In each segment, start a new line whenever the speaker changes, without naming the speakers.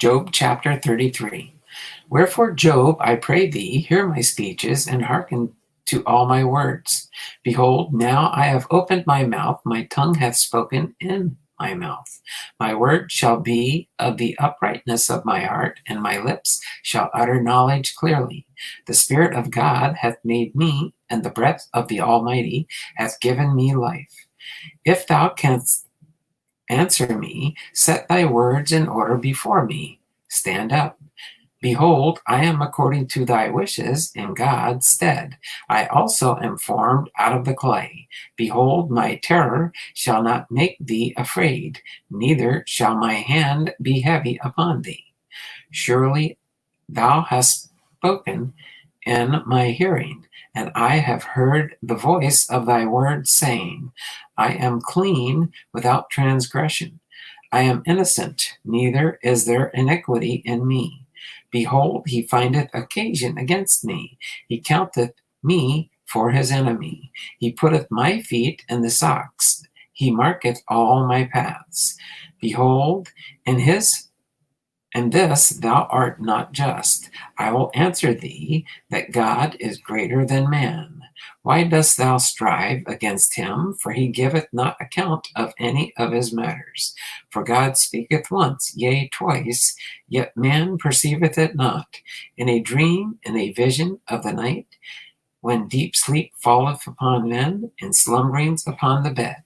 Job chapter 33. Wherefore, Job, I pray thee, hear my speeches, and hearken to all my words. Behold, now I have opened my mouth, my tongue hath spoken in my mouth. My word shall be of the uprightness of my heart, and my lips shall utter knowledge clearly. The Spirit of God hath made me, and the breath of the Almighty hath given me life. If thou canst answer me, set thy words in order before me. Stand up. Behold, I am according to thy wishes in God's stead. I also am formed out of the clay. Behold, my terror shall not make thee afraid, neither shall my hand be heavy upon thee. Surely thou hast spoken in my hearing, and I have heard the voice of thy word, saying, I am clean without transgression. I am innocent, neither is there iniquity in me. Behold, he findeth occasion against me. He counteth me for his enemy. He putteth my feet in the stocks. He marketh all my paths. Behold, in this thou art not just. I will answer thee that God is greater than man. Why dost thou strive against him? For he giveth not account of any of his matters. For God speaketh once, yea, twice, yet man perceiveth it not. In a dream, in a vision of the night, when deep sleep falleth upon men, and slumberings upon the bed.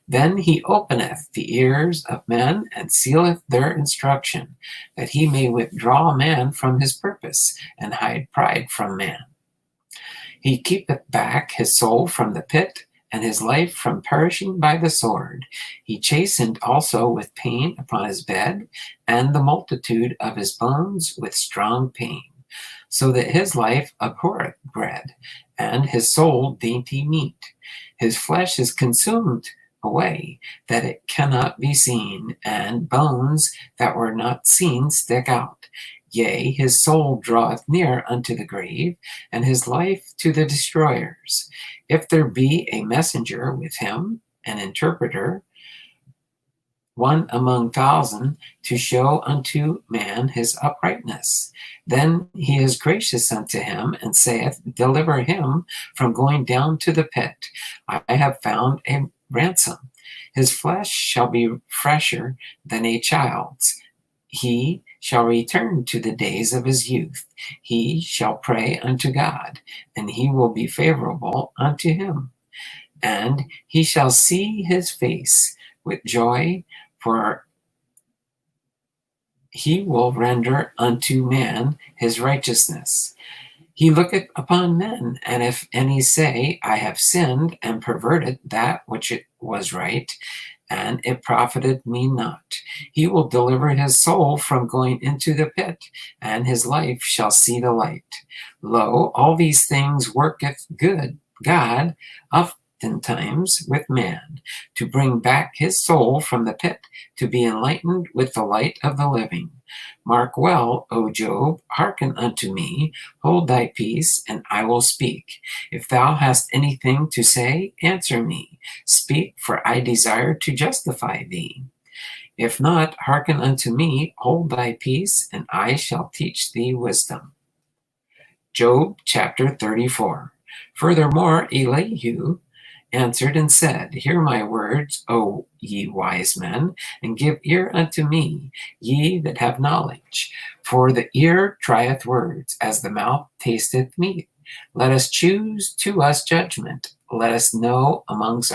Then he openeth the ears of men, and sealeth their instruction, that he may withdraw man from his purpose, and hide pride from man. He keepeth back his soul from the pit, and his life from perishing by the sword. He chastened also with pain upon his bed, and the multitude of his bones with strong pain, so that his life abhorreth bread, and his soul dainty meat. His flesh is consumed away, that it cannot be seen, and bones that were not seen stick out. Yea, his soul draweth near unto the grave, and his life to the destroyers. If there be a messenger with him, an interpreter, one among 1,000, to show unto man his uprightness, then he is gracious unto him, and saith, Deliver him from going down to the pit. I have found a ransom. His flesh shall be fresher than a child's. He shall return to the days of his youth. He shall pray unto God, and he will be favorable unto him. And he shall see his face with joy, for he will render unto man his righteousness. He looketh upon men, and if any say, I have sinned and perverted that which it was right, and it profited me not, he will deliver his soul from going into the pit, and his life shall see the light. Lo, all these things worketh good God oftentimes with man, to bring back his soul from the pit, to be enlightened with the light of the living. Mark well, O Job, hearken unto me, hold thy peace, and I will speak. If thou hast anything to say, answer me. Speak, for I desire to justify thee. If not, hearken unto me, hold thy peace, and I shall teach thee wisdom. Job chapter 34. Furthermore, Elihu answered and said, Hear my words, O ye wise men, and give ear unto me, ye that have knowledge. For the ear trieth words, as the mouth tasteth meat. Let us choose to us judgment. Let us know amongst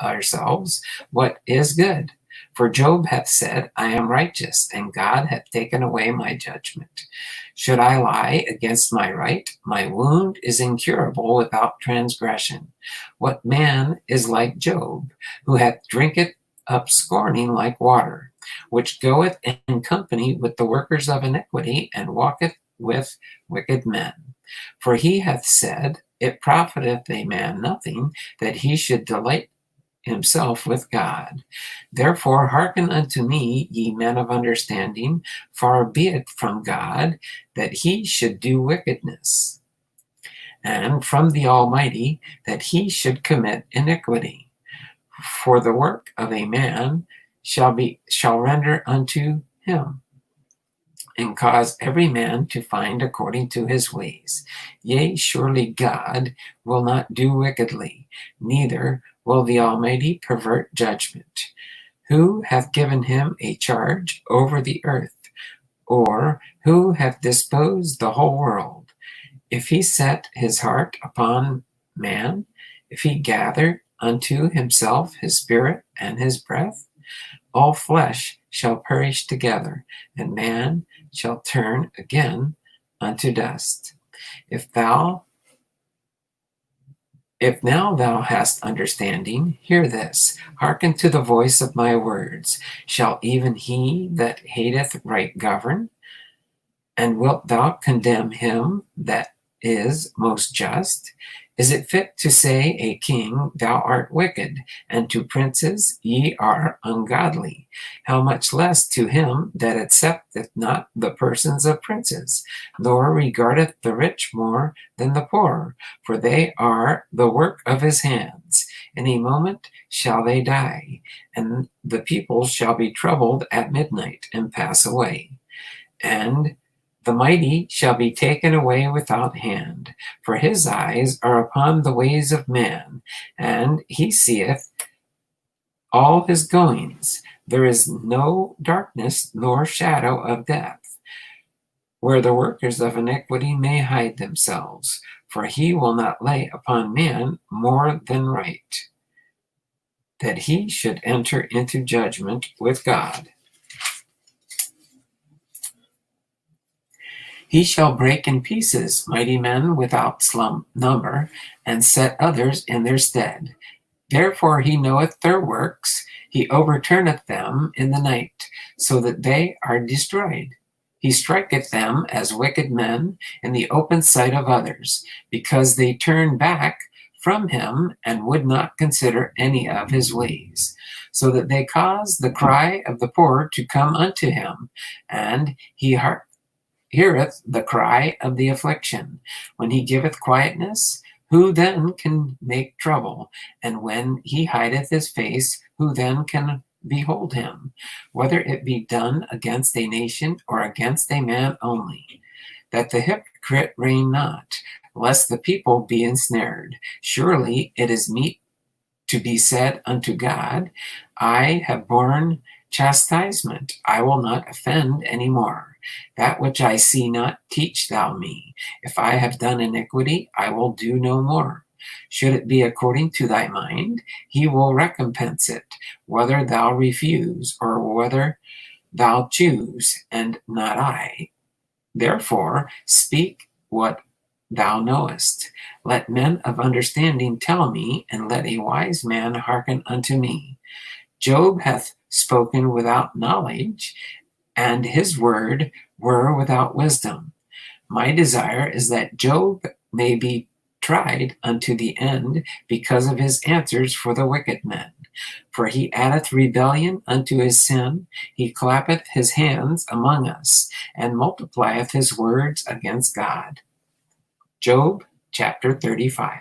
ourselves what is good. For Job hath said, I am righteous, and God hath taken away my judgment. Should I lie against my right? My wound is incurable without transgression. What man is like Job, who hath drinketh up scorning like water, which goeth in company with the workers of iniquity, and walketh with wicked men? For he hath said, It profiteth a man nothing that he should delight himself with God. Therefore hearken unto me, ye men of understanding, far be it from God that he should do wickedness, and from the Almighty that he should commit iniquity. For the work of a man shall render unto him. and cause every man to find according to his ways. Yea, surely God will not do wickedly, neither will the Almighty pervert judgment. Who hath given him a charge over the earth? Or who hath disposed the whole world? If he set his heart upon man, if he gather unto himself his spirit and his breath, all flesh shall perish together, and man shall turn again unto dust. If now thou hast understanding, hear this. Hearken to the voice of my words. Shall even he that hateth right govern? And wilt thou condemn him that is most just? Is it fit to say a king, thou art wicked, and to princes, ye are ungodly? How much less to him that accepteth not the persons of princes, nor regardeth the rich more than the poor, for they are the work of his hands. In a moment shall they die, and the people shall be troubled at midnight and pass away. And the mighty shall be taken away without hand, for his eyes are upon the ways of man, and he seeth all his goings. There is no darkness nor shadow of death, where the workers of iniquity may hide themselves, for he will not lay upon man more than right, that he should enter into judgment with God. He shall break in pieces mighty men without number, and set others in their stead. Therefore he knoweth their works, he overturneth them in the night, so that they are destroyed. He striketh them as wicked men in the open sight of others, because they turn back from him and would not consider any of his ways, so that they cause the cry of the poor to come unto him, and he heareth the cry of the affliction. When he giveth quietness, who then can make trouble? And when he hideth his face, who then can behold him? Whether it be done against a nation or against a man only, that the hypocrite reign not, lest the people be ensnared. Surely it is meet to be said unto God, I have borne chastisement, I will not offend any more. That which I see not, teach thou me. If I have done iniquity, I will do no more. Should it be according to thy mind, he will recompense it, whether thou refuse or whether thou choose, and not I. Therefore, speak what thou knowest. Let men of understanding tell me, and let a wise man hearken unto me. Job hath spoken without knowledge, and his word were without wisdom. My desire is that Job may be tried unto the end because of his answers for the wicked men. For he addeth rebellion unto his sin, he clappeth his hands among us, and multiplieth his words against God. Job chapter 35.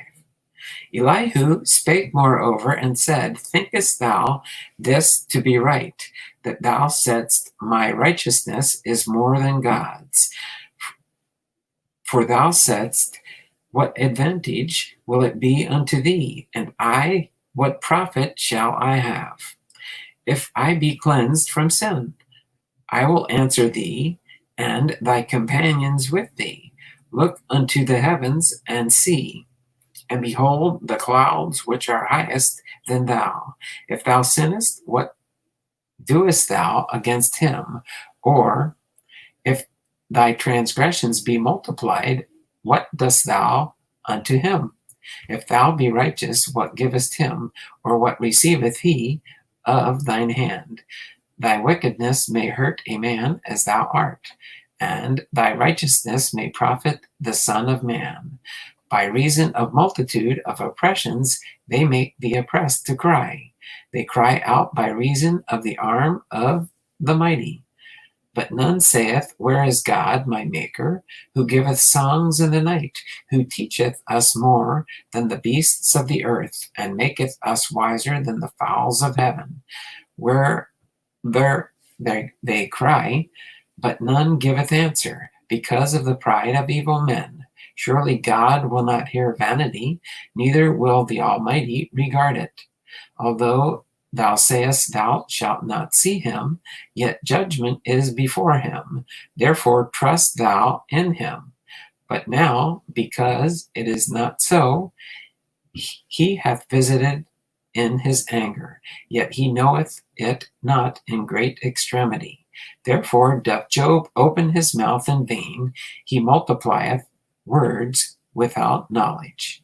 Elihu spake moreover and said, Thinkest thou this to be right, that thou saidst, My righteousness is more than God's? For thou saidst, What advantage will it be unto thee? And I, what profit shall I have? If I be cleansed from sin, I will answer thee, and thy companions with thee. Look unto the heavens and see, and behold the clouds which are highest than thou. If thou sinnest, what doest thou against him? Or if thy transgressions be multiplied, what dost thou unto him? If thou be righteous, what givest him, or what receiveth he of thine hand? Thy wickedness may hurt a man as thou art, and thy righteousness may profit the Son of Man. By reason of multitude of oppressions, they make the oppressed to cry. They cry out by reason of the arm of the mighty. But none saith, Where is God, my Maker, who giveth songs in the night, who teacheth us more than the beasts of the earth, and maketh us wiser than the fowls of heaven? Where they cry, but none giveth answer, because of the pride of evil men. Surely God will not hear vanity, neither will the Almighty regard it. Although thou sayest thou shalt not see him, yet judgment is before him. Therefore trust thou in him. But now, because it is not so, he hath visited in his anger, yet he knoweth it not in great extremity. Therefore doth Job open his mouth in vain, he multiplieth words without knowledge.